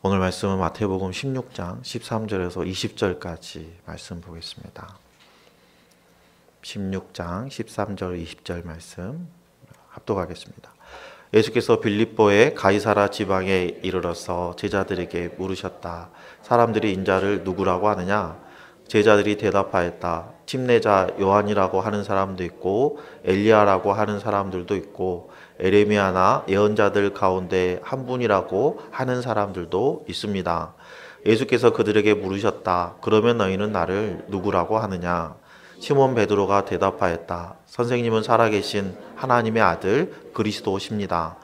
오늘 말씀은 마태복음 16장 13절에서 20절까지 말씀 보겠습니다. 16장 13절 20절 말씀 합독하겠습니다. 예수께서 빌립보의 가이사라 지방에 이르러서 제자들에게 물으셨다. 사람들이 인자를 누구라고 하느냐? 제자들이 대답하였다. 침례자 요한이라고 하는 사람도 있고 엘리야라고 하는 사람들도 있고 에레미야나 예언자들 가운데 한 분이라고 하는 사람들도 있습니다. 예수께서 그들에게 물으셨다. 그러면 너희는 나를 누구라고 하느냐? 시몬 베드로가 대답하였다. 선생님은 살아계신 하나님의 아들 그리스도십니다.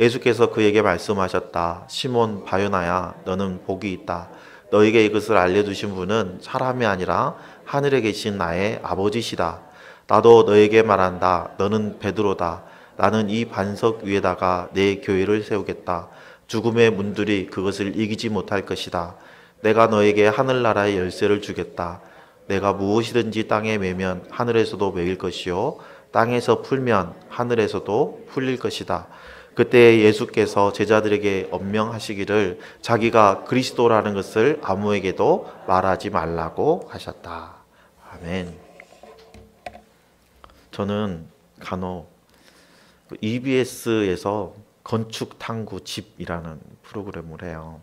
예수께서 그에게 말씀하셨다. 시몬 바요나야, 너는 복이 있다. 너에게 이것을 알려주신 분은 사람이 아니라 하늘에 계신 나의 아버지시다. 나도 너에게 말한다. 너는 베드로다. 나는 이 반석 위에다가 내 교회를 세우겠다. 죽음의 문들이 그것을 이기지 못할 것이다. 내가 너에게 하늘나라의 열쇠를 주겠다. 내가 무엇이든지 땅에 매면 하늘에서도 매일 것이요 땅에서 풀면 하늘에서도 풀릴 것이다. 그때 예수께서 제자들에게 엄명하시기를 자기가 그리스도라는 것을 아무에게도 말하지 말라고 하셨다. 아멘. 저는 간혹 EBS에서 건축 탐구집이라는 프로그램을 해요.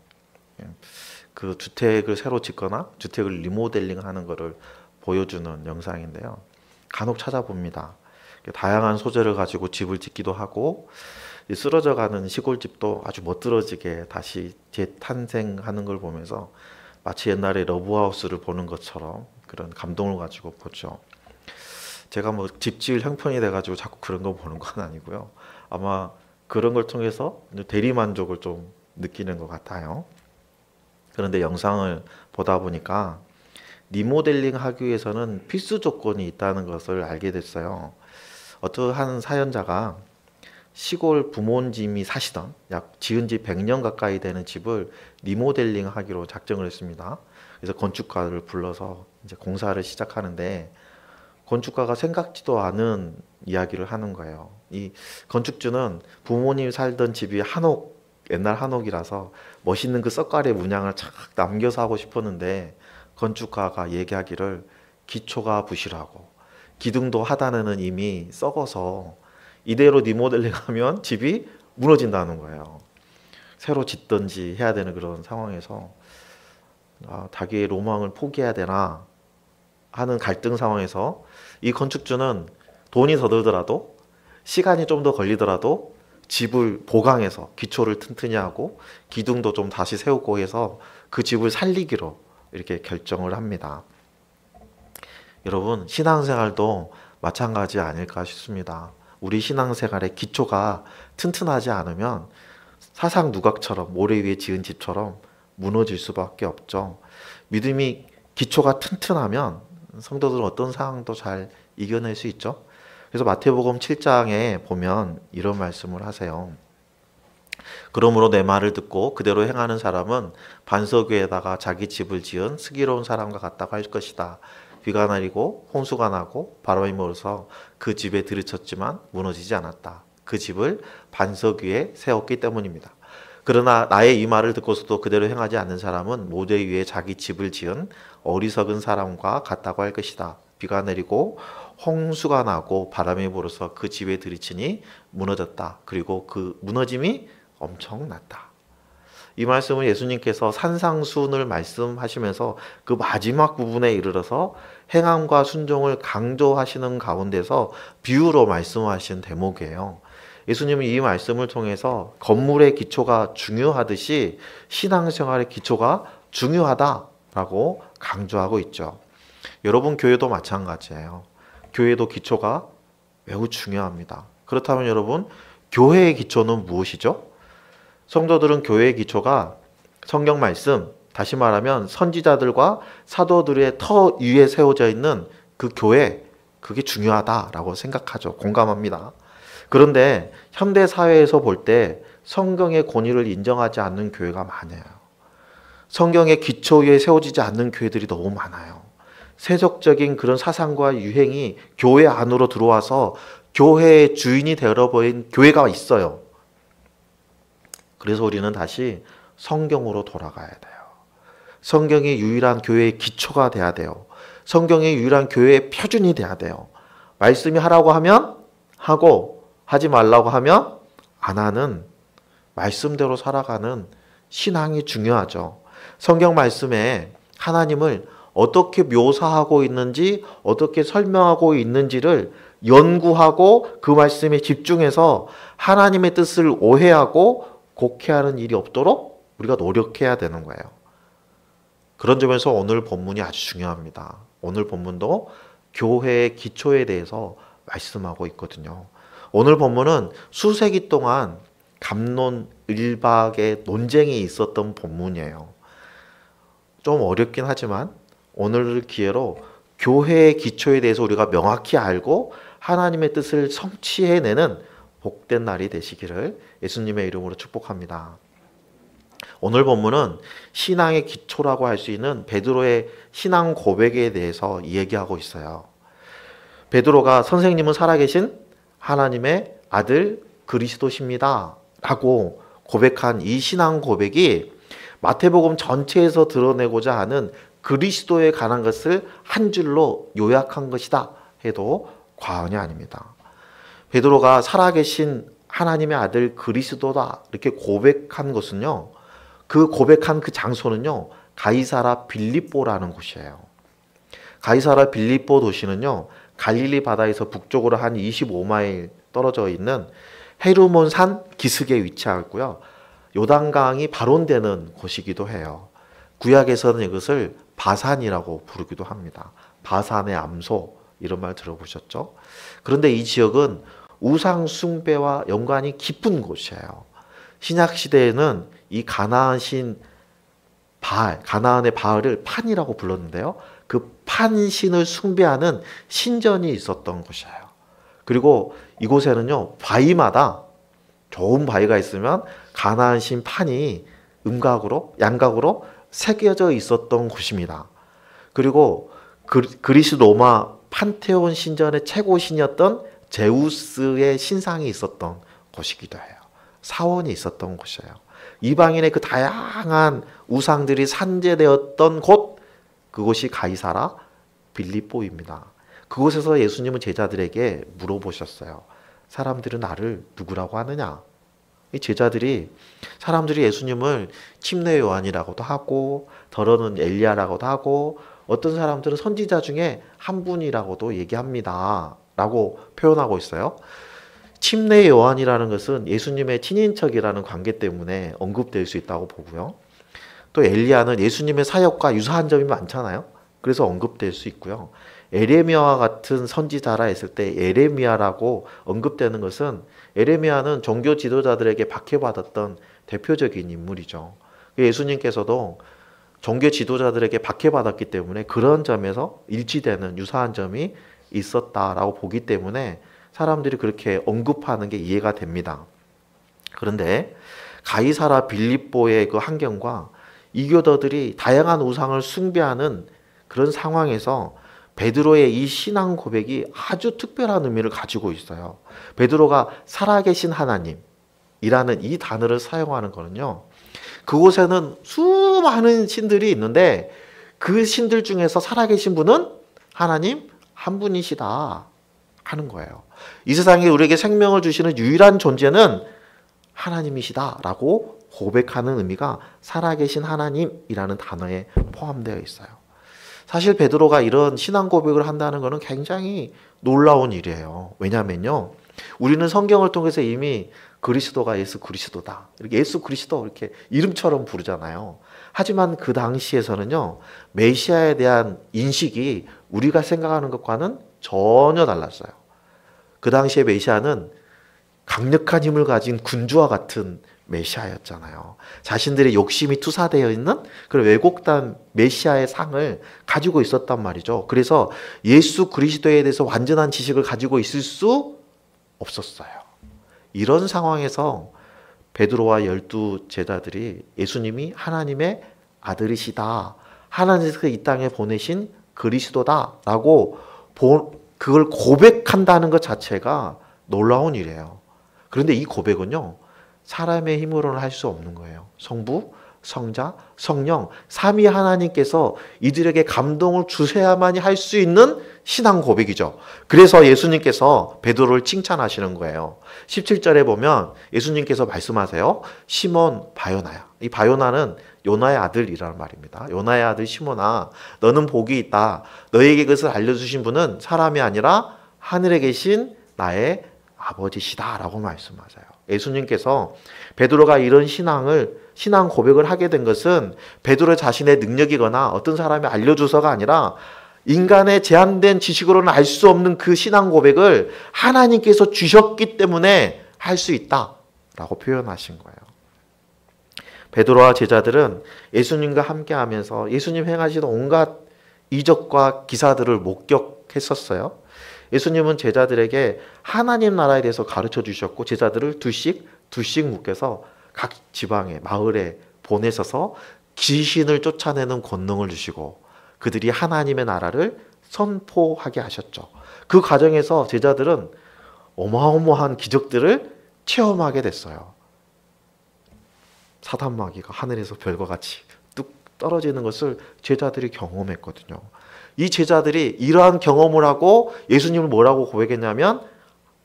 그 주택을 새로 짓거나 주택을 리모델링하는 것을 보여주는 영상인데요. 간혹 찾아봅니다. 다양한 소재를 가지고 집을 짓기도 하고 쓰러져가는 시골집도 아주 멋들어지게 다시 재탄생하는 걸 보면서 마치 옛날에 러브하우스를 보는 것처럼 그런 감동을 가지고 보죠. 제가 뭐 집 지을 형편이 돼가지고 자꾸 그런 거 보는 건 아니고요. 아마 그런 걸 통해서 대리만족을 좀 느끼는 것 같아요. 그런데 영상을 보다 보니까 리모델링 하기 위해서는 필수 조건이 있다는 것을 알게 됐어요. 어떠한 사연자가 시골 부모님이 사시던 약 지은 지 100년 가까이 되는 집을 리모델링 하기로 작정을 했습니다. 그래서 건축가를 불러서 이제 공사를 시작하는데 건축가가 생각지도 않은 이야기를 하는 거예요. 이 건축주는 부모님이 살던 집이 한옥, 옛날 한옥이라서 멋있는 그 썩가래 문양을 착 남겨서 하고 싶었는데 건축가가 얘기하기를 기초가 부실하고 기둥도 하단에는 이미 썩어서 이대로 리모델링하면 집이 무너진다는 거예요. 새로 짓든지 해야 되는 그런 상황에서 자기의 로망을 포기해야 되나 하는 갈등 상황에서 이 건축주는 돈이 더 들더라도 시간이 좀 더 걸리더라도 집을 보강해서 기초를 튼튼히 하고 기둥도 좀 다시 세우고 해서 그 집을 살리기로 이렇게 결정을 합니다. 여러분, 신앙생활도 마찬가지 아닐까 싶습니다. 우리 신앙생활의 기초가 튼튼하지 않으면 사상 누각처럼 모래 위에 지은 집처럼 무너질 수밖에 없죠. 믿음이 기초가 튼튼하면 성도들은 어떤 상황도 잘 이겨낼 수 있죠. 그래서 마태복음 7장에 보면 이런 말씀을 하세요. 그러므로 내 말을 듣고 그대로 행하는 사람은 반석 위에다가 자기 집을 지은 슬기로운 사람과 같다고 할 것이다. 비가 내리고 홍수가 나고 바람이 불어서 그 집에 들이쳤지만 무너지지 않았다. 그 집을 반석 위에 세웠기 때문입니다. 그러나 나의 이 말을 듣고서도 그대로 행하지 않는 사람은 모래 위에 자기 집을 지은 어리석은 사람과 같다고 할 것이다. 비가 내리고 홍수가 나고 바람이 불어서 그 집에 들이치니 무너졌다. 그리고 그 무너짐이 엄청났다. 이 말씀은 예수님께서 산상수훈을 말씀하시면서 그 마지막 부분에 이르러서 행함과 순종을 강조하시는 가운데서 비유로 말씀하신 대목이에요. 예수님은 이 말씀을 통해서 건물의 기초가 중요하듯이 신앙생활의 기초가 중요하다라고 강조하고 있죠. 여러분, 교회도 마찬가지예요. 교회도 기초가 매우 중요합니다. 그렇다면 여러분, 교회의 기초는 무엇이죠? 성도들은 교회의 기초가 성경 말씀, 다시 말하면 선지자들과 사도들의 터 위에 세워져 있는 그 교회, 그게 중요하다라고 생각하죠. 공감합니다. 그런데 현대 사회에서 볼 때 성경의 권위를 인정하지 않는 교회가 많아요. 성경의 기초 위에 세워지지 않는 교회들이 너무 많아요. 세속적인 그런 사상과 유행이 교회 안으로 들어와서 교회의 주인이 되어버린 교회가 있어요. 그래서 우리는 다시 성경으로 돌아가야 돼요. 성경이 유일한 교회의 기초가 돼야 돼요. 성경이 유일한 교회의 표준이 돼야 돼요. 말씀이 하라고 하면 하고 하지 말라고 하면 안 하는 말씀대로 살아가는 신앙이 중요하죠. 성경 말씀에 하나님을 어떻게 묘사하고 있는지, 어떻게 설명하고 있는지를 연구하고 그 말씀에 집중해서 하나님의 뜻을 오해하고 곡해하는 일이 없도록 우리가 노력해야 되는 거예요. 그런 점에서 오늘 본문이 아주 중요합니다. 오늘 본문도 교회의 기초에 대해서 말씀하고 있거든요. 오늘 본문은 수세기 동안 갑론을박의 논쟁이 있었던 본문이에요. 좀 어렵긴 하지만 오늘 기회로 교회의 기초에 대해서 우리가 명확히 알고 하나님의 뜻을 성취해내는 복된 날이 되시기를 예수님의 이름으로 축복합니다. 오늘 본문은 신앙의 기초라고 할 수 있는 베드로의 신앙 고백에 대해서 이야기하고 있어요. 베드로가 선생님은 살아계신 하나님의 아들 그리스도십니다 라고 고백한 이 신앙 고백이 마태복음 전체에서 드러내고자 하는 그리스도에 관한 것을 한 줄로 요약한 것이다 해도 과언이 아닙니다. 베드로가 살아계신 하나님의 아들 그리스도다 이렇게 고백한 것은요, 그 고백한 그 장소는요, 가이사라 빌립보라는 곳이에요. 가이사라 빌립보 도시는요, 갈릴리 바다에서 북쪽으로 한 25마일 떨어져 있는 헤르몬 산 기슭에 위치하고요. 요단강이 발원되는 곳이기도 해요. 구약에서는 이것을 바산이라고 부르기도 합니다. 바산의 암소 이런 말 들어보셨죠? 그런데 이 지역은 우상 숭배와 연관이 깊은 곳이에요. 신약 시대에는 이 가나안 신 바알, 가나안의 바알을 판이라고 불렀는데요. 그 판신을 숭배하는 신전이 있었던 곳이에요. 그리고 이곳에는요, 바위마다 좋은 바위가 있으면 가나안 신 판이 양각으로 새겨져 있었던 곳입니다. 그리고 그리스 로마 판테온 신전의 최고 신이었던 제우스의 신상이 있었던 곳이기도 해요. 사원이 있었던 곳이에요. 이방인의 그 다양한 우상들이 산재되었던 곳, 그곳이 가이사라 빌립보입니다. 그곳에서 예수님은 제자들에게 물어보셨어요. 사람들은 나를 누구라고 하느냐? 이 제자들이 사람들이 예수님을 침례 요한이라고도 하고 더러는 엘리야라고도 하고 어떤 사람들은 선지자 중에 한 분이라고도 얘기합니다 라고 표현하고 있어요. 침례 요한이라는 것은 예수님의 친인척이라는 관계 때문에 언급될 수 있다고 보고요. 또 엘리야는 예수님의 사역과 유사한 점이 많잖아요. 그래서 언급될 수 있고요. 에레미야와 같은 선지자라 했을 때 에레미야라고 언급되는 것은 에레미야는 종교 지도자들에게 박해받았던 대표적인 인물이죠. 예수님께서도 종교 지도자들에게 박해받았기 때문에 그런 점에서 일치되는 유사한 점이 있었다라고 보기 때문에 사람들이 그렇게 언급하는 게 이해가 됩니다. 그런데 가이사라 빌립보의 그 환경과 이교도들이 다양한 우상을 숭배하는 그런 상황에서 베드로의 이 신앙 고백이 아주 특별한 의미를 가지고 있어요. 베드로가 살아계신 하나님이라는 이 단어를 사용하는 거는요, 그곳에는 수많은 신들이 있는데 그 신들 중에서 살아계신 분은 하나님 한 분이시다 하는 거예요. 이 세상에 우리에게 생명을 주시는 유일한 존재는 하나님이시다라고 고백하는 의미가 살아계신 하나님이라는 단어에 포함되어 있어요. 사실 베드로가 이런 신앙 고백을 한다는 것은 굉장히 놀라운 일이에요. 왜냐하면요, 우리는 성경을 통해서 이미 그리스도가 예수 그리스도다, 이렇게 예수 그리스도 이렇게 이름처럼 부르잖아요. 하지만 그 당시에서는요, 메시아에 대한 인식이 우리가 생각하는 것과는 전혀 달랐어요. 그 당시에 메시아는 강력한 힘을 가진 군주와 같은 메시아였잖아요. 자신들의 욕심이 투사되어 있는 그런 왜곡된 메시아의 상을 가지고 있었단 말이죠. 그래서 예수 그리스도에 대해서 완전한 지식을 가지고 있을 수 없었어요. 이런 상황에서 베드로와 12 제자들이 예수님이 하나님의 아들이시다, 하나님께서 이 땅에 보내신 그리스도다라고 그걸 고백한다는 것 자체가 놀라운 일이에요. 그런데 이 고백은요, 사람의 힘으로는 할 수 없는 거예요. 성부, 성자, 성령, 삼위 하나님께서 이들에게 감동을 주셔야만이 할 수 있는 신앙 고백이죠. 그래서 예수님께서 베드로를 칭찬하시는 거예요. 17절에 보면 예수님께서 말씀하세요. 시몬 바요나야. 이 바요나는 요나의 아들이라는 말입니다. 요나의 아들 시몬아, 너는 복이 있다. 너에게 그것을 알려주신 분은 사람이 아니라 하늘에 계신 나의 아버지시다 라고 말씀하세요. 예수님께서 베드로가 이런 신앙 고백을 하게 된 것은 베드로 자신의 능력이거나 어떤 사람이 알려줘서가 아니라 인간의 제한된 지식으로는 알 수 없는 그 신앙 고백을 하나님께서 주셨기 때문에 할 수 있다라고 표현하신 거예요. 베드로와 제자들은 예수님과 함께하면서 예수님 행하신 온갖 이적과 기사들을 목격했었어요. 예수님은 제자들에게 하나님 나라에 대해서 가르쳐 주셨고 제자들을 두씩 묶여서 각 지방에 마을에 보내셔서 귀신을 쫓아내는 권능을 주시고 그들이 하나님의 나라를 선포하게 하셨죠. 그 과정에서 제자들은 어마어마한 기적들을 체험하게 됐어요. 사단마귀가 하늘에서 별과 같이 뚝 떨어지는 것을 제자들이 경험했거든요. 이 제자들이 이러한 경험을 하고 예수님을 뭐라고 고백했냐면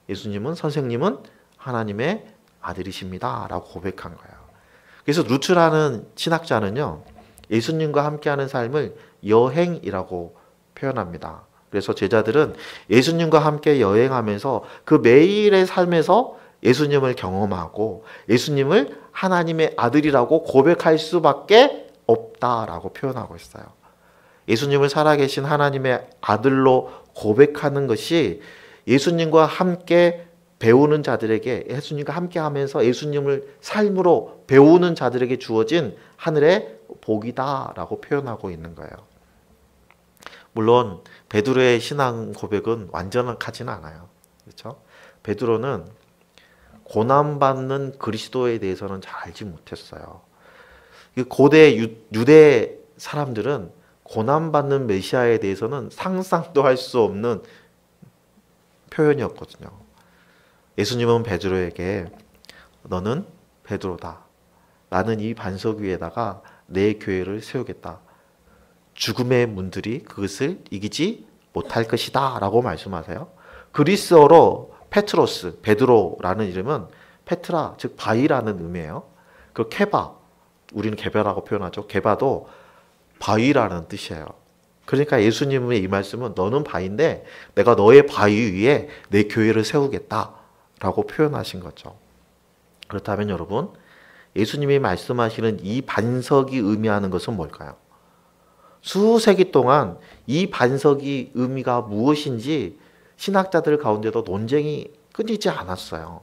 예수님은 선생님은 하나님의 아들이십니다 라고 고백한 거예요. 그래서 루트라는 신학자는요 예수님과 함께하는 삶을 여행이라고 표현합니다. 그래서 제자들은 예수님과 함께 여행하면서 그 매일의 삶에서 예수님을 경험하고 예수님을 하나님의 아들이라고 고백할 수밖에 없다라고 표현하고 있어요. 예수님을 살아계신 하나님의 아들로 고백하는 것이 예수님과 함께 배우는 자들에게 예수님과 함께 하면서 예수님을 삶으로 배우는 자들에게 주어진 하늘의 복이다라고 표현하고 있는 거예요. 물론 베드로의 신앙 고백은 완전하지는 않아요. 그렇죠? 베드로는 고난받는 그리스도에 대해서는 잘 알지 못했어요. 고대 유대 사람들은 고난받는 메시아에 대해서는 상상도 할 수 없는 표현이었거든요. 예수님은 베드로에게 너는 베드로다. 나는 이 반석 위에다가 내 교회를 세우겠다. 죽음의 문들이 그것을 이기지 못할 것이다 라고 말씀하세요. 그리스어로 페트로스, 베드로라는 이름은 페트라, 즉 바위라는 의미예요. 그 케바, 우리는 개바라고 표현하죠. 개바도 바위라는 뜻이에요. 그러니까 예수님의 이 말씀은 너는 바위인데 내가 너의 바위 위에 내 교회를 세우겠다 라고 표현하신 거죠. 그렇다면 여러분, 예수님이 말씀하시는 이 반석이 의미하는 것은 뭘까요? 수세기 동안 이 반석이 의미가 무엇인지 신학자들 가운데도 논쟁이 끊이지 않았어요.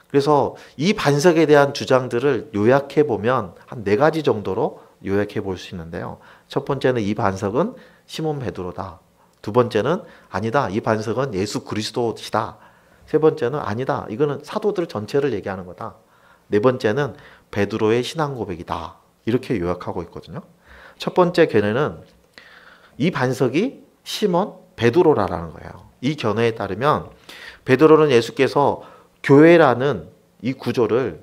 그래서 이 반석에 대한 주장들을 요약해 보면 한 4가지 정도로 요약해 볼 수 있는데요. 첫 번째는 이 반석은 시몬 베드로다. 두 번째는 아니다. 이 반석은 예수 그리스도시다. 세 번째는 아니다. 이거는 사도들 전체를 얘기하는 거다. 네 번째는 베드로의 신앙 고백이다. 이렇게 요약하고 있거든요. 첫 번째 견해는 이 반석이 시몬 베드로라는 거예요. 이 견해에 따르면 베드로는 예수께서 교회라는 이 구조를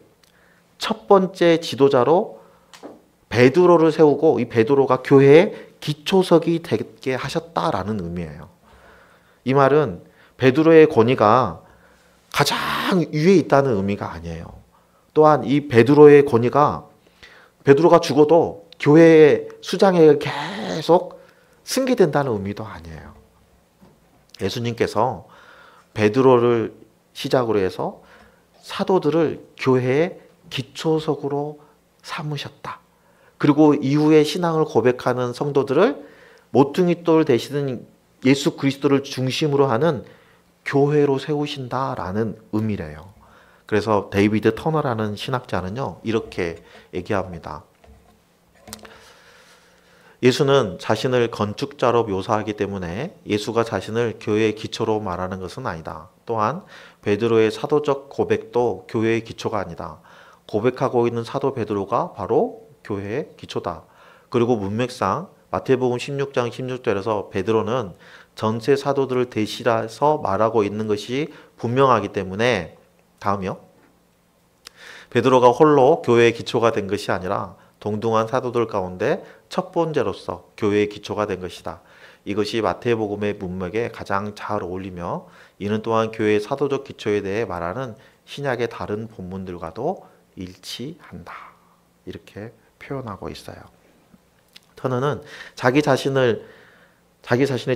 첫 번째 지도자로 베드로를 세우고 이 베드로가 교회의 기초석이 되게 하셨다라는 의미예요. 이 말은 베드로의 권위가 가장 위에 있다는 의미가 아니에요. 또한 이 베드로의 권위가 베드로가 죽어도 교회의 수장에 계속 승계된다는 의미도 아니에요. 예수님께서 베드로를 시작으로 해서 사도들을 교회의 기초석으로 삼으셨다. 그리고 이후에 신앙을 고백하는 성도들을 모퉁이돌 되시는 예수 그리스도를 중심으로 하는 교회로 세우신다라는 의미래요. 그래서 데이비드 터너라는 신학자는요, 이렇게 얘기합니다. 예수는 자신을 건축자로 묘사하기 때문에 예수가 자신을 교회의 기초로 말하는 것은 아니다. 또한 베드로의 사도적 고백도 교회의 기초가 아니다. 고백하고 있는 사도 베드로가 바로 교회의 기초다. 그리고 문맥상 마태복음 16장 16절에서 베드로는 전체 사도들을 대신해서 말하고 있는 것이 분명하기 때문에 다음이요. 베드로가 홀로 교회의 기초가 된 것이 아니라 동등한 사도들 가운데 첫 번째로서 교회의 기초가 된 것이다. 이것이 마태복음의 문맥에 가장 잘 어울리며 이는 또한 교회의 사도적 기초에 대해 말하는 신약의 다른 본문들과도 일치한다. 이렇게 표현하고 있어요. 터너는 자기 자신의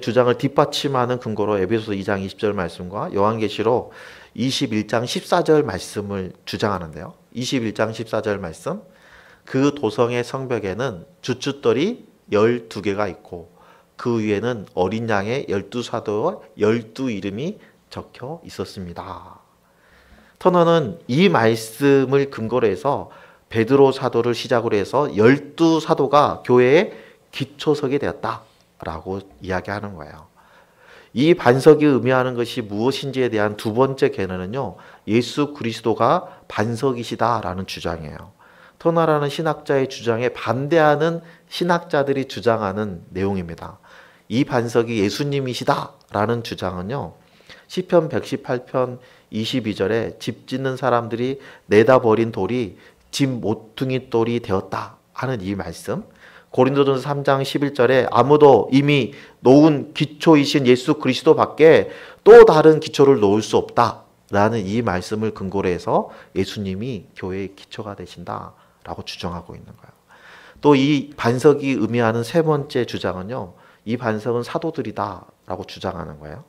주장을 뒷받침하는 근거로 에베소서 2장 20절 말씀과 요한계시록 21장 14절 말씀을 주장하는데요. 21장 14절 말씀, 그 도성의 성벽에는 주춧돌이 12개가 있고 그 위에는 어린 양의 12사도와 12이름이 적혀 있었습니다. 터너는 이 말씀을 근거로 해서 베드로 사도를 시작으로 해서 12사도가 교회의 기초석이 되었다라고 이야기하는 거예요. 이 반석이 의미하는 것이 무엇인지에 대한 두 번째 개념은요, 예수 그리스도가 반석이시다라는 주장이에요. 터너라는 신학자의 주장에 반대하는 신학자들이 주장하는 내용입니다. 이 반석이 예수님이시다라는 주장은요, 시편 118편 22절에 집 짓는 사람들이 내다 버린 돌이 집 모퉁이 돌이 되었다 하는 이 말씀, 고린도전서 3장 11절에 아무도 이미 놓은 기초이신 예수 그리스도 밖에 또 다른 기초를 놓을 수 없다라는 이 말씀을 근거로 해서 예수님이 교회의 기초가 되신다라고 주장하고 있는 거예요. 또 이 반석이 의미하는 세 번째 주장은요, 이 반석은 사도들이다라고 주장하는 거예요.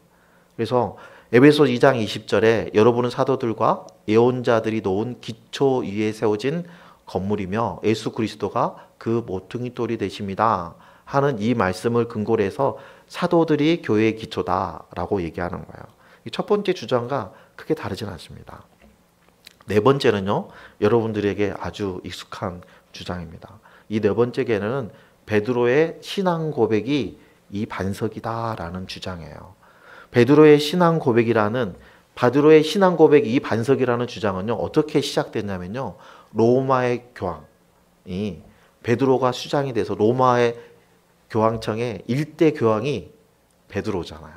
그래서 에베소 2장 20절에 여러분은 사도들과 예언자들이 놓은 기초 위에 세워진 건물이며 예수 그리스도가 그 모퉁이 돌이 되십니다 하는 이 말씀을 근거로 해서 사도들이 교회의 기초다라고 얘기하는 거예요. 첫 번째 주장과 크게 다르진 않습니다. 네 번째는요, 여러분들에게 아주 익숙한 주장입니다. 이 네 번째 개념은 베드로의 신앙 고백이 이 반석이다라는 주장이에요. 베드로의 신앙 고백이라는 베드로의 신앙 고백 이 반석이라는 주장은요, 어떻게 시작됐냐면요, 로마의 교황이 베드로가 수장이 돼서 로마의 교황청의 일대 교황이 베드로잖아요.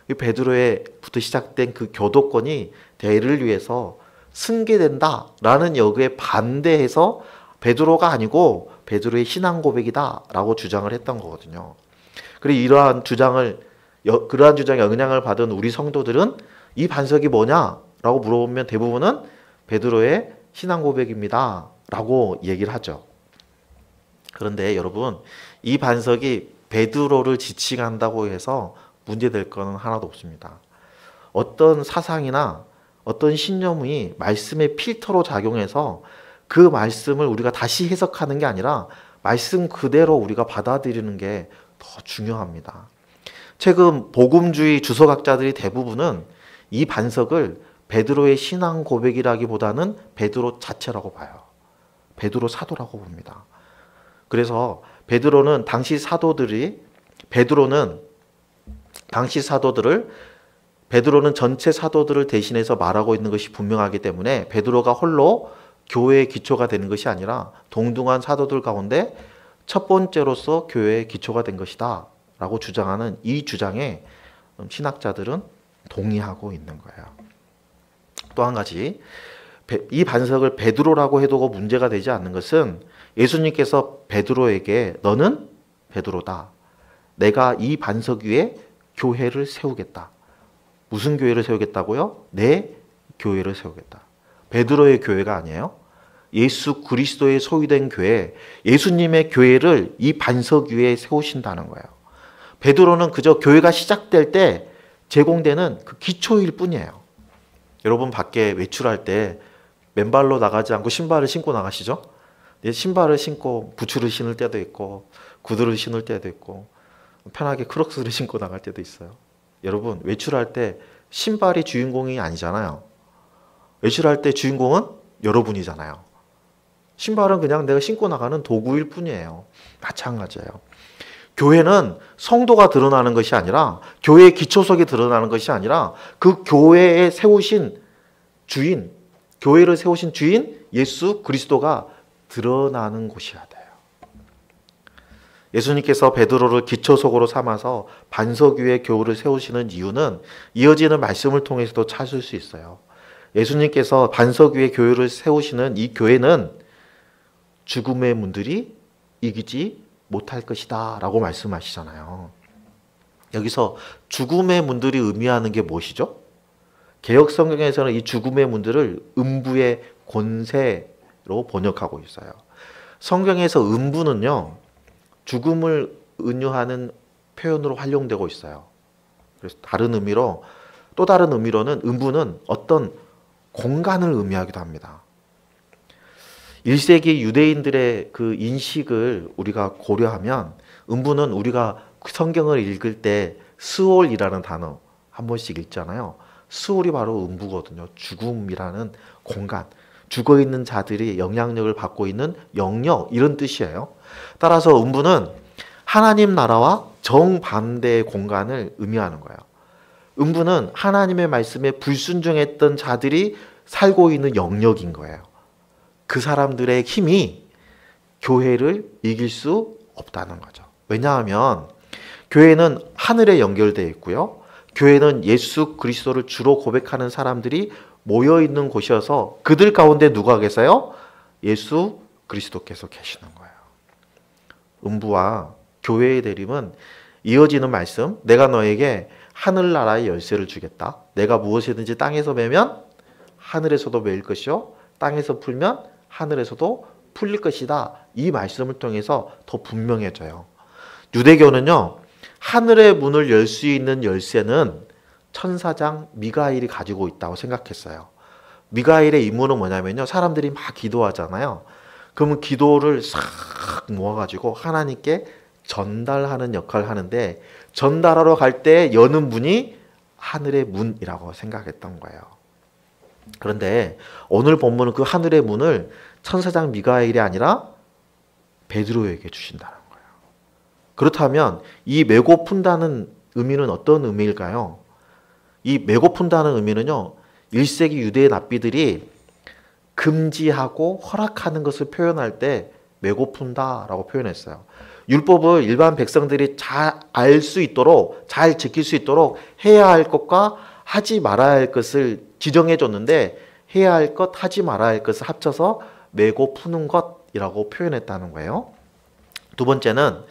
이 베드로에부터 시작된 그 교도권이 대를 위해서 승계된다라는 여기에 반대해서 베드로가 아니고 베드로의 신앙 고백이다라고 주장을 했던 거거든요. 그리고 그러한 주장에 영향을 받은 우리 성도들은 이 반석이 뭐냐라고 물어보면 대부분은 베드로의 신앙 고백입니다 라고 얘기를 하죠. 그런데 여러분, 이 반석이 베드로를 지칭한다고 해서 문제될 것은 하나도 없습니다. 어떤 사상이나 어떤 신념이 말씀의 필터로 작용해서 그 말씀을 우리가 다시 해석하는 게 아니라 말씀 그대로 우리가 받아들이는 게 더 중요합니다. 최근 복음주의 주석학자들이 대부분은 이 반석을 베드로의 신앙 고백이라기보다는 베드로 자체라고 봐요. 베드로 사도라고 봅니다. 그래서 베드로는 당시 전체 사도들을 대신해서 말하고 있는 것이 분명하기 때문에 베드로가 홀로 교회의 기초가 되는 것이 아니라 동등한 사도들 가운데 첫 번째로서 교회의 기초가 된 것이다 라고 주장하는 이 주장에 신학자들은 동의하고 있는 거예요. 또 한 가지, 이 반석을 베드로라고 해도 문제가 되지 않는 것은 예수님께서 베드로에게 너는 베드로다. 내가 이 반석 위에 교회를 세우겠다. 무슨 교회를 세우겠다고요? 내 교회를 세우겠다. 베드로의 교회가 아니에요. 예수 그리스도의 소유된 교회, 예수님의 교회를 이 반석 위에 세우신다는 거예요. 베드로는 그저 교회가 시작될 때 제공되는 그 기초일 뿐이에요. 여러분 밖에 외출할 때 맨발로 나가지 않고 신발을 신고 나가시죠? 신발을 신고 부츠를 신을 때도 있고 구두를 신을 때도 있고 편하게 크록스를 신고 나갈 때도 있어요. 여러분 외출할 때 신발이 주인공이 아니잖아요. 외출할 때 주인공은 여러분이잖아요. 신발은 그냥 내가 신고 나가는 도구일 뿐이에요. 마찬가지예요. 교회는 성도가 드러나는 것이 아니라 교회의 기초석이 드러나는 것이 아니라 그 교회에 세우신 주인, 교회를 세우신 주인 예수 그리스도가 드러나는 곳이어야 돼요. 예수님께서 베드로를 기초석으로 삼아서 반석 위에 교회를 세우시는 이유는 이어지는 말씀을 통해서도 찾을 수 있어요. 예수님께서 반석 위에 교회를 세우시는 이 교회는 죽음의 문들이 이기지 못할 것이다 라고 말씀하시잖아요. 여기서 죽음의 문들이 의미하는 게 무엇이죠? 개역 성경에서는 이 죽음의 문들을 음부의 권세로 번역하고 있어요. 성경에서 음부는요, 죽음을 은유하는 표현으로 활용되고 있어요. 그래서 또 다른 의미로는 음부는 어떤 공간을 의미하기도 합니다. 1세기 유대인들의 그 인식을 우리가 고려하면 음부는 우리가 성경을 읽을 때 스올이라는 단어 한 번씩 읽잖아요. 스올이 바로 음부거든요. 죽음이라는 공간, 죽어있는 자들이 영향력을 받고 있는 영역, 이런 뜻이에요. 따라서 음부는 하나님 나라와 정반대의 공간을 의미하는 거예요. 음부는 하나님의 말씀에 불순종했던 자들이 살고 있는 영역인 거예요. 그 사람들의 힘이 교회를 이길 수 없다는 거죠. 왜냐하면 교회는 하늘에 연결되어 있고요. 교회는 예수 그리스도를 주로 고백하는 사람들이 모여 있는 곳이어서 그들 가운데 누가 계세요? 예수 그리스도께서 계시는 거예요. 음부와 교회의 대립은 이어지는 말씀, 내가 너에게 하늘나라의 열쇠를 주겠다. 내가 무엇이든지 땅에서 매면 하늘에서도 매일 것이요, 땅에서 풀면 하늘에서도 풀릴 것이다. 이 말씀을 통해서 더 분명해져요. 유대교는요, 하늘의 문을 열 수 있는 열쇠는 천사장 미가엘이 가지고 있다고 생각했어요. 미가엘의 임무는 뭐냐면요, 사람들이 막 기도하잖아요. 그러면 기도를 싹 모아가지고 하나님께 전달하는 역할을 하는데, 전달하러 갈 때 여는 문이 하늘의 문이라고 생각했던 거예요. 그런데 오늘 본문은 그 하늘의 문을 천사장 미가엘이 아니라 베드로에게 주신다는 거예요. 그렇다면 이 메고 푼다는 의미는 어떤 의미일까요? 이 메고 푼다는 의미는요, 1세기 유대의 납비들이 금지하고 허락하는 것을 표현할 때 메고 푼다라고 표현했어요. 율법을 일반 백성들이 잘 알 수 있도록, 잘 지킬 수 있도록 해야 할 것과 하지 말아야 할 것을 지정해 줬는데, 해야 할 것, 하지 말아야 할 것을 합쳐서 메고 푸는 것이라고 표현했다는 거예요. 두 번째는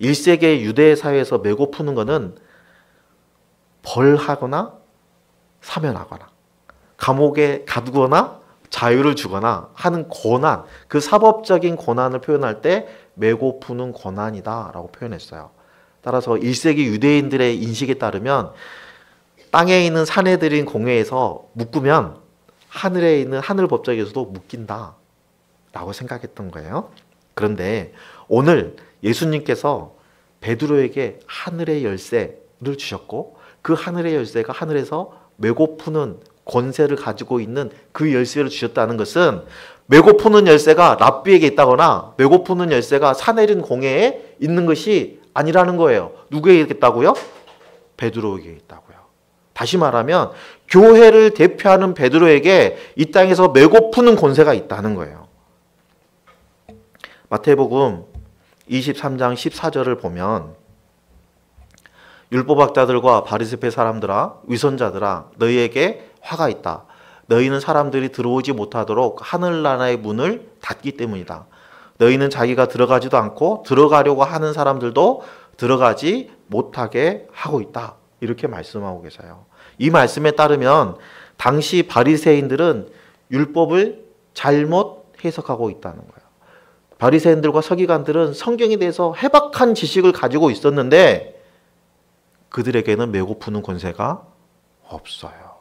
1세기 유대 사회에서 메고 푸는 것은 벌하거나 사면하거나 감옥에 가두거나 자유를 주거나 하는 고난, 그 사법적인 고난을 표현할 때 메고 푸는 고난이다 라고 표현했어요. 따라서 1세기 유대인들의 인식에 따르면 땅에 있는 사내들인 공회에서 묶으면 하늘에 있는 하늘 법정에서도 묶인다 라고 생각했던 거예요. 그런데 오늘 예수님께서 베드로에게 하늘의 열쇠를 주셨고, 그 하늘의 열쇠가 하늘에서 메고 푸는 권세를 가지고 있는 그 열쇠를 주셨다는 것은, 메고 푸는 열쇠가 랍비에게 있다거나 메고 푸는 열쇠가 사내린 공회에 있는 것이 아니라는 거예요. 누구에게 있다고요? 베드로에게 있다고요. 다시 말하면 교회를 대표하는 베드로에게 이 땅에서 메고 푸는 권세가 있다는 거예요. 마태복음 23장 14절을 보면, 율법학자들과 바리새파 사람들아, 위선자들아, 너희에게 화가 있다. 너희는 사람들이 들어오지 못하도록 하늘나라의 문을 닫기 때문이다. 너희는 자기가 들어가지도 않고 들어가려고 하는 사람들도 들어가지 못하게 하고 있다. 이렇게 말씀하고 계세요. 이 말씀에 따르면 당시 바리새인들은 율법을 잘못 해석하고 있다는 거예요. 바리새인들과 서기관들은 성경에 대해서 해박한 지식을 가지고 있었는데 그들에게는 메고 푸는 권세가 없어요.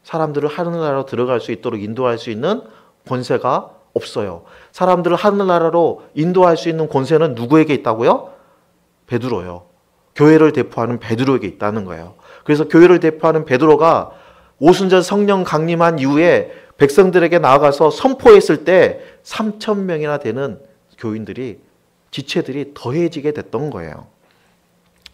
사람들을 하늘나라로 들어갈 수 있도록 인도할 수 있는 권세가 없어요. 사람들을 하늘나라로 인도할 수 있는 권세는 누구에게 있다고요? 베드로요. 교회를 대표하는 베드로에게 있다는 거예요. 그래서 교회를 대표하는 베드로가 오순절 성령 강림한 이후에 백성들에게 나아가서 선포했을 때 3,000명이나 되는 교인들이, 지체들이 더해지게 됐던 거예요.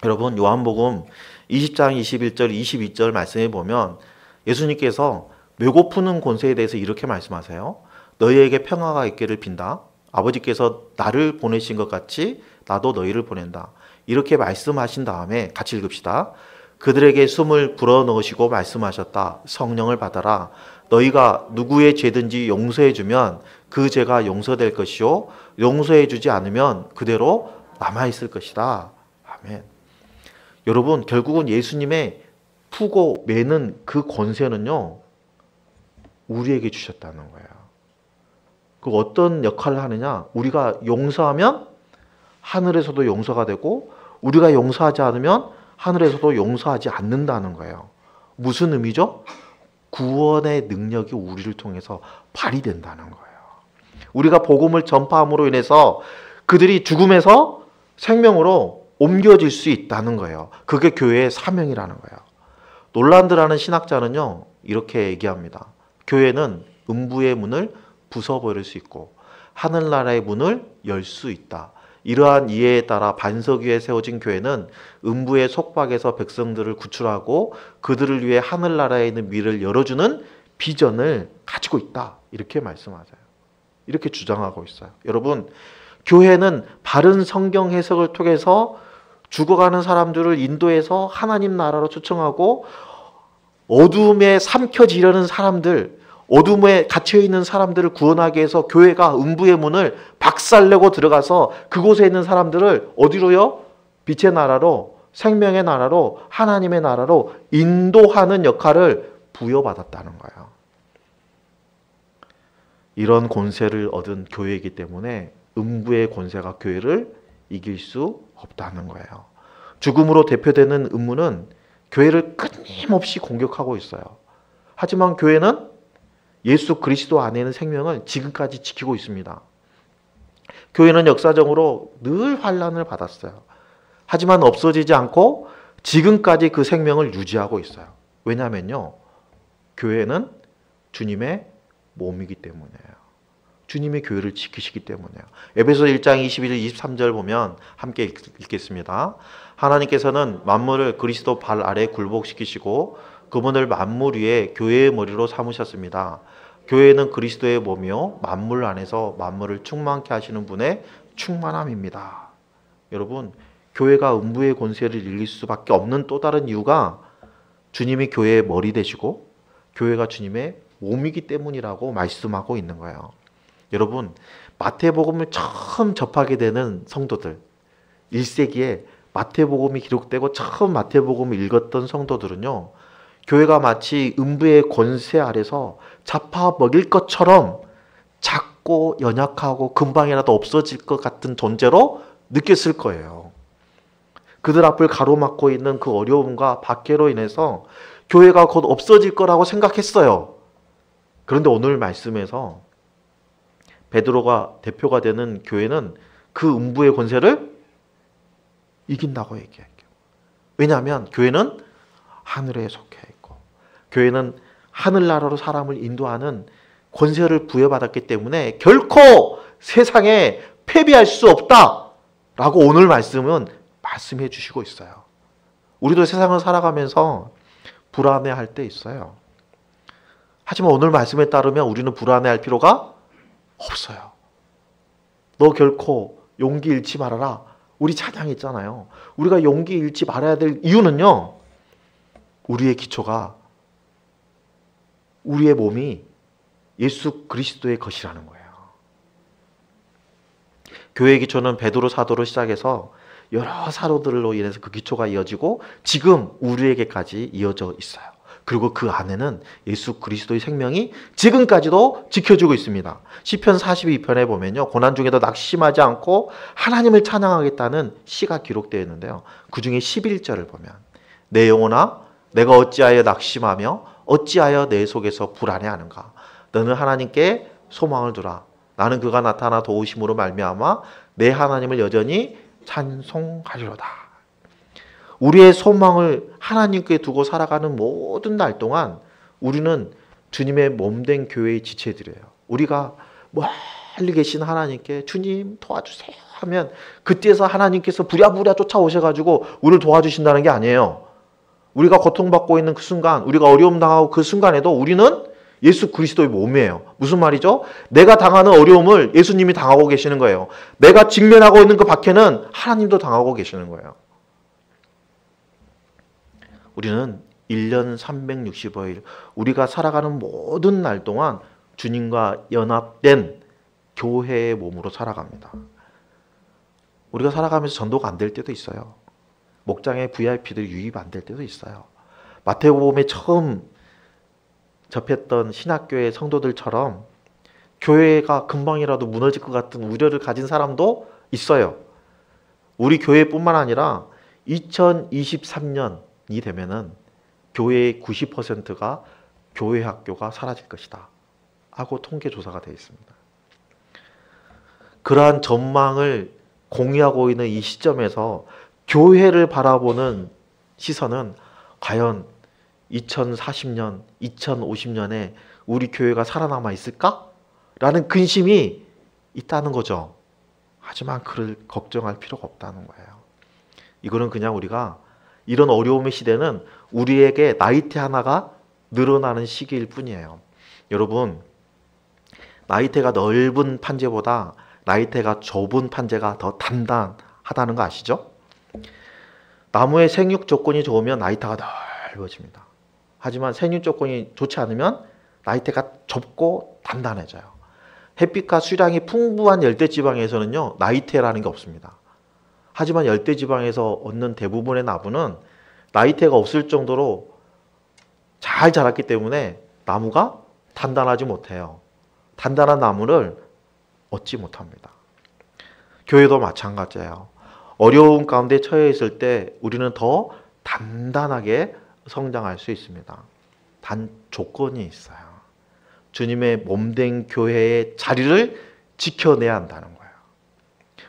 여러분, 요한복음 20장 21절 22절 말씀에 보면 예수님께서 메고 푸는 권세에 대해서 이렇게 말씀하세요. 너희에게 평화가 있기를 빈다. 아버지께서 나를 보내신 것 같이 나도 너희를 보낸다. 이렇게 말씀하신 다음에 같이 읽읍시다. 그들에게 숨을 불어넣으시고 말씀하셨다. 성령을 받아라. 너희가 누구의 죄든지 용서해 주면 그 죄가 용서될 것이요 용서해 주지 않으면 그대로 남아 있을 것이다. 아멘. 여러분, 결국은 예수님의 푸고 매는 그 권세는요, 우리에게 주셨다는 거예요. 그 어떤 역할을 하느냐? 우리가 용서하면 하늘에서도 용서가 되고, 우리가 용서하지 않으면 하늘에서도 용서하지 않는다는 거예요. 무슨 의미죠? 구원의 능력이 우리를 통해서 발휘된다는 거예요. 우리가 복음을 전파함으로 인해서 그들이 죽음에서 생명으로 옮겨질 수 있다는 거예요. 그게 교회의 사명이라는 거예요. 놀란드라는 신학자는요, 이렇게 얘기합니다. 교회는 음부의 문을 부숴버릴 수 있고 하늘나라의 문을 열 수 있다. 이러한 이해에 따라 반석 위에 세워진 교회는 음부의 속박에서 백성들을 구출하고 그들을 위해 하늘나라에 있는 미를 열어주는 비전을 가지고 있다. 이렇게 말씀하세요. 이렇게 주장하고 있어요. 여러분, 교회는 바른 성경 해석을 통해서 죽어가는 사람들을 인도해서 하나님 나라로 초청하고 어둠에 삼켜지려는 사람들, 어둠에 갇혀있는 사람들을 구원하기 위해서 교회가 음부의 문을 박살내고 들어가서 그곳에 있는 사람들을 어디로요? 빛의 나라로, 생명의 나라로, 하나님의 나라로 인도하는 역할을 부여받았다는 거예요. 이런 권세를 얻은 교회이기 때문에 음부의 권세가 교회를 이길 수 없다는 거예요. 죽음으로 대표되는 음부는 교회를 끊임없이 공격하고 있어요. 하지만 교회는 예수 그리스도 안에 있는 생명을 지금까지 지키고 있습니다. 교회는 역사적으로 늘 환난을 받았어요. 하지만 없어지지 않고 지금까지 그 생명을 유지하고 있어요. 왜냐하면요, 교회는 주님의 몸이기 때문이에요. 주님의 교회를 지키시기 때문이에요. 에베소 1장 21, 23절 보면 함께 읽겠습니다. 하나님께서는 만물을 그리스도 발 아래 굴복시키시고 그분을 만물 위에 교회의 머리로 삼으셨습니다. 교회는 그리스도의 몸이요 만물 안에서 만물을 충만케 하시는 분의 충만함입니다. 여러분, 교회가 음부의 권세를 이길 수밖에 없는 또 다른 이유가 주님이 교회의 머리 되시고 교회가 주님의 몸이기 때문이라고 말씀하고 있는 거예요. 여러분, 마태복음을 처음 접하게 되는 성도들, 1세기에 마태복음이 기록되고 처음 마태복음을 읽었던 성도들은요, 교회가 마치 음부의 권세 아래서 잡아먹일 것처럼 작고 연약하고 금방이라도 없어질 것 같은 존재로 느꼈을 거예요. 그들 앞을 가로막고 있는 그 어려움과 박해로 인해서 교회가 곧 없어질 거라고 생각했어요. 그런데 오늘 말씀에서 베드로가 대표가 되는 교회는 그 음부의 권세를 이긴다고 얘기해요. 왜냐하면 교회는 하늘에 속해 있고 교회는 하늘나라로 사람을 인도하는 권세를 부여받았기 때문에 결코 세상에 패배할 수 없다라고 오늘 말씀은 말씀해 주시고 있어요. 우리도 세상을 살아가면서 불안해할 때 있어요. 하지만 오늘 말씀에 따르면 우리는 불안해할 필요가 없어요. 너 결코 용기 잃지 말아라. 우리 찬양했잖아요. 우리가 용기 잃지 말아야 될 이유는요, 우리의 기초가, 우리의 몸이 예수 그리스도의 것이라는 거예요. 교회의 기초는 베드로 사도로 시작해서 여러 사도들로 인해서 그 기초가 이어지고 지금 우리에게까지 이어져 있어요. 그리고 그 안에는 예수 그리스도의 생명이 지금까지도 지켜주고 있습니다. 시편 42편에 보면요, 고난 중에도 낙심하지 않고 하나님을 찬양하겠다는 시가 기록되어 있는데요, 그 중에 11절을 보면 내 영혼아 내가 어찌하여 낙심하며 어찌하여 내 속에서 불안해하는가. 너는 하나님께 소망을 두라. 나는 그가 나타나 도우심으로 말미암아 내 하나님을 여전히 찬송하리로다. 우리의 소망을 하나님께 두고 살아가는 모든 날 동안 우리는 주님의 몸된 교회의 지체들이에요. 우리가 멀리 계신 하나님께 주님 도와주세요 하면 그때서 하나님께서 부랴부랴 쫓아오셔가지고 우리를 도와주신다는 게 아니에요. 우리가 고통받고 있는 그 순간, 우리가 어려움 당하고 그 순간에도 우리는 예수 그리스도의 몸이에요. 무슨 말이죠? 내가 당하는 어려움을 예수님이 당하고 계시는 거예요. 내가 직면하고 있는 그 박해는 하나님도 당하고 계시는 거예요. 우리는 1년 365일 우리가 살아가는 모든 날 동안 주님과 연합된 교회의 몸으로 살아갑니다. 우리가 살아가면서 전도가 안 될 때도 있어요. 목장의 VIP들이 유입 안 될 때도 있어요. 마태복음에 처음 접했던 신학교의 성도들처럼 교회가 금방이라도 무너질 것 같은 우려를 가진 사람도 있어요. 우리 교회뿐만 아니라 2023년이 되면은 교회의 90%가 교회 학교가 사라질 것이다 하고 통계 조사가 되어 있습니다. 그러한 전망을 공유하고 있는 이 시점에서 교회를 바라보는 시선은 과연 2040년, 2050년에 우리 교회가 살아남아 있을까? 라는 근심이 있다는 거죠. 하지만 그를 걱정할 필요가 없다는 거예요. 이거는 그냥 우리가 이런 어려움의 시대는 우리에게 나이테 하나가 늘어나는 시기일 뿐이에요. 여러분, 나이테가 넓은 판재보다 나이테가 좁은 판재가 더 단단하다는 거 아시죠? 나무의 생육 조건이 좋으면 나이테가 넓어집니다. 하지만 생육 조건이 좋지 않으면 나이테가 좁고 단단해져요. 햇빛과 수량이 풍부한 열대지방에서는요, 나이테라는 게 없습니다. 하지만 열대지방에서 얻는 대부분의 나무는 나이테가 없을 정도로 잘 자랐기 때문에 나무가 단단하지 못해요. 단단한 나무를 얻지 못합니다. 교회도 마찬가지예요. 어려운 가운데 처해 있을 때 우리는 더 단단하게 성장할 수 있습니다. 단 조건이 있어요. 주님의 몸된 교회의 자리를 지켜내야 한다는 거예요.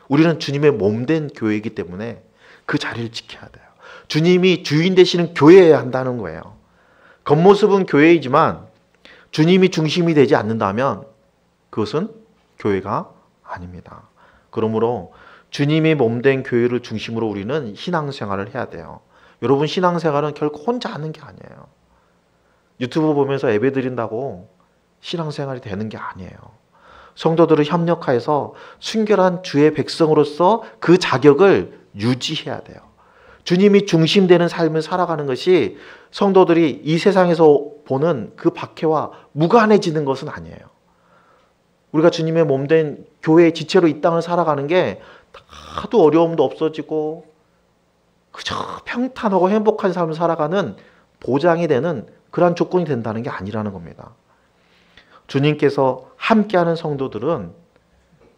우리는 주님의 몸된 교회이기 때문에 그 자리를 지켜야 돼요. 주님이 주인 되시는 교회여야 한다는 거예요. 겉모습은 교회이지만 주님이 중심이 되지 않는다면 그것은 교회가 아닙니다. 그러므로 주님이 몸된 교회를 중심으로 우리는 신앙생활을 해야 돼요. 여러분, 신앙생활은 결코 혼자 하는 게 아니에요. 유튜브 보면서 예배 드린다고 신앙생활이 되는 게 아니에요. 성도들을 협력하여서 순결한 주의 백성으로서 그 자격을 유지해야 돼요. 주님이 중심되는 삶을 살아가는 것이 성도들이 이 세상에서 보는 그 박해와 무관해지는 것은 아니에요. 우리가 주님의 몸된 교회의 지체로 이 땅을 살아가는 게 하도 어려움도 없어지고 그저 평탄하고 행복한 삶을 살아가는 보장이 되는 그러한 조건이 된다는 게 아니라는 겁니다. 주님께서 함께하는 성도들은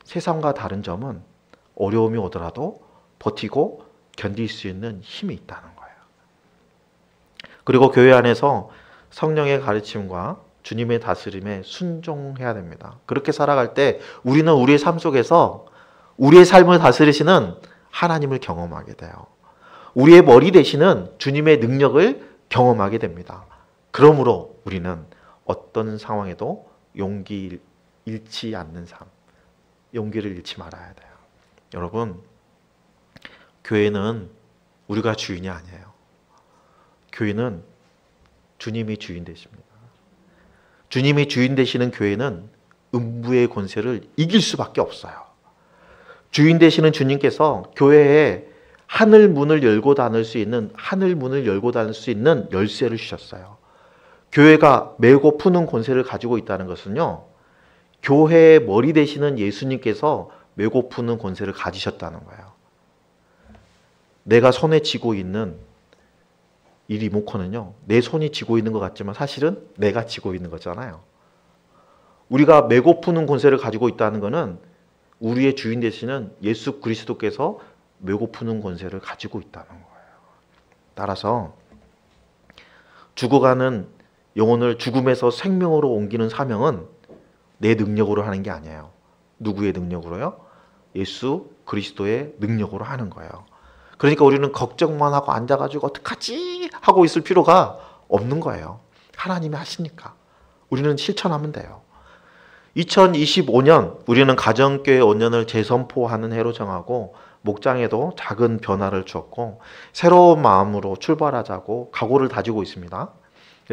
세상과 다른 점은 어려움이 오더라도 버티고 견딜 수 있는 힘이 있다는 거예요. 그리고 교회 안에서 성령의 가르침과 주님의 다스림에 순종해야 됩니다. 그렇게 살아갈 때 우리는 우리의 삶 속에서 우리의 삶을 다스리시는 하나님을 경험하게 돼요. 우리의 머리 되시는 주님의 능력을 경험하게 됩니다. 그러므로 우리는 어떤 상황에도 용기 잃지 않는 삶, 용기를 잃지 말아야 돼요. 여러분, 교회는 우리가 주인이 아니에요. 교회는 주님이 주인 되십니다. 주님이 주인 되시는 교회는 음부의 권세를 이길 수밖에 없어요. 주인 되시는 주님께서 교회에 하늘 문을 열고 닫을 수 있는 열쇠를 주셨어요. 교회가 메고 푸는 권세를 가지고 있다는 것은요, 교회의 머리 되시는 예수님께서 메고 푸는 권세를 가지셨다는 거예요. 내가 손에 쥐고 있는 이 리모컨은요, 내 손이 쥐고 있는 것 같지만 사실은 내가 쥐고 있는 거잖아요. 우리가 메고 푸는 권세를 가지고 있다는 것은 우리의 주인 되시는 예수 그리스도께서 메고 푸는 권세를 가지고 있다는 거예요. 따라서 죽어가는 영혼을 죽음에서 생명으로 옮기는 사명은 내 능력으로 하는 게 아니에요. 누구의 능력으로요? 예수 그리스도의 능력으로 하는 거예요. 그러니까 우리는 걱정만 하고 앉아가지고 어떡하지 하고 있을 필요가 없는 거예요. 하나님이 하시니까 우리는 실천하면 돼요. 2025년 우리는 가정교회 5년을 재선포하는 해로 정하고 목장에도 작은 변화를 주었고 새로운 마음으로 출발하자고 각오를 다지고 있습니다.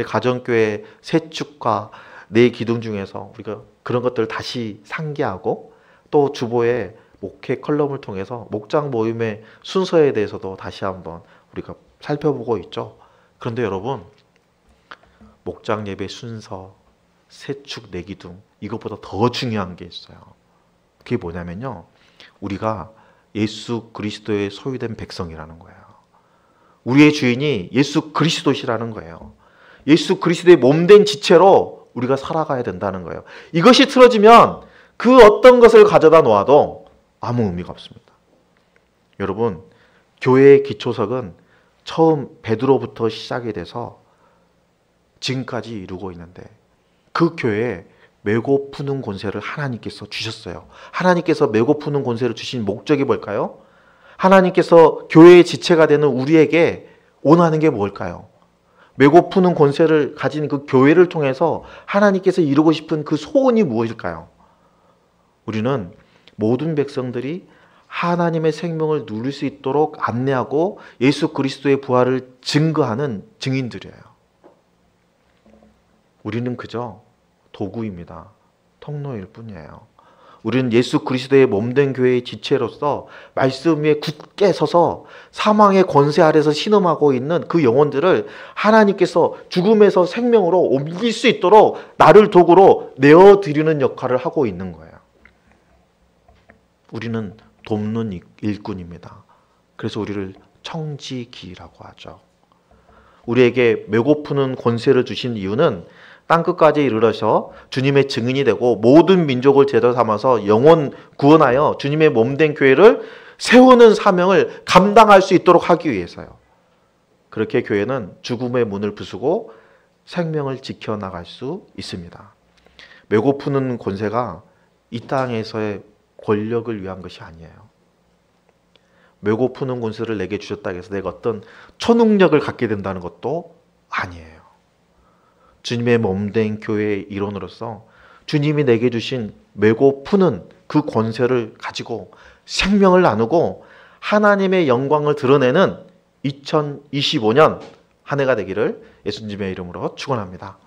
가정교회 세 축과 네 기둥 중에서 우리가 그런 것들을 다시 상기하고 또 주보에 목회 컬럼을 통해서 목장 모임의 순서에 대해서도 다시 한번 우리가 살펴보고 있죠. 그런데 여러분, 목장 예배 순서, 세축 내기둥 이것보다 더 중요한 게 있어요. 그게 뭐냐면요, 우리가 예수 그리스도의 소유된 백성이라는 거예요. 우리의 주인이 예수 그리스도시라는 거예요. 예수 그리스도의 몸된 지체로 우리가 살아가야 된다는 거예요. 이것이 틀어지면 그 어떤 것을 가져다 놓아도 아무 의미가 없습니다. 여러분, 교회의 기초석은 처음 베드로부터 시작이 돼서 지금까지 이루고 있는데, 그 교회에 메고 푸는 권세를 하나님께서 주셨어요. 하나님께서 메고 푸는 권세를 주신 목적이 뭘까요? 하나님께서 교회의 지체가 되는 우리에게 원하는 게 뭘까요? 메고 푸는 권세를 가진 그 교회를 통해서 하나님께서 이루고 싶은 그 소원이 무엇일까요? 우리는 모든 백성들이 하나님의 생명을 누릴 수 있도록 안내하고 예수 그리스도의 부활을 증거하는 증인들이에요. 우리는 그저 도구입니다. 통로일 뿐이에요. 우리는 예수 그리스도의 몸된 교회의 지체로서 말씀 위에 굳게 서서 사망의 권세 아래서 신음하고 있는 그 영혼들을 하나님께서 죽음에서 생명으로 옮길 수 있도록 나를 도구로 내어드리는 역할을 하고 있는 거예요. 우리는 돕는 일꾼입니다. 그래서 우리를 청지기라고 하죠. 우리에게 메고푸는 권세를 주신 이유는 땅끝까지 이르러서 주님의 증인이 되고 모든 민족을 제도 삼아서 영혼 구원하여 주님의 몸된 교회를 세우는 사명을 감당할 수 있도록 하기 위해서요. 그렇게 교회는 죽음의 문을 부수고 생명을 지켜나갈 수 있습니다. 메고푸는 권세가 이 땅에서의 권력을 위한 것이 아니에요. 메고푸는 권세를 내게 주셨다고 해서 내가 어떤 초능력을 갖게 된다는 것도 아니에요. 주님의 몸된 교회의 일원으로서 주님이 내게 주신 메고 푸는 그 권세를 가지고 생명을 나누고 하나님의 영광을 드러내는 2025년 한 해가 되기를 예수님의 이름으로 축원합니다.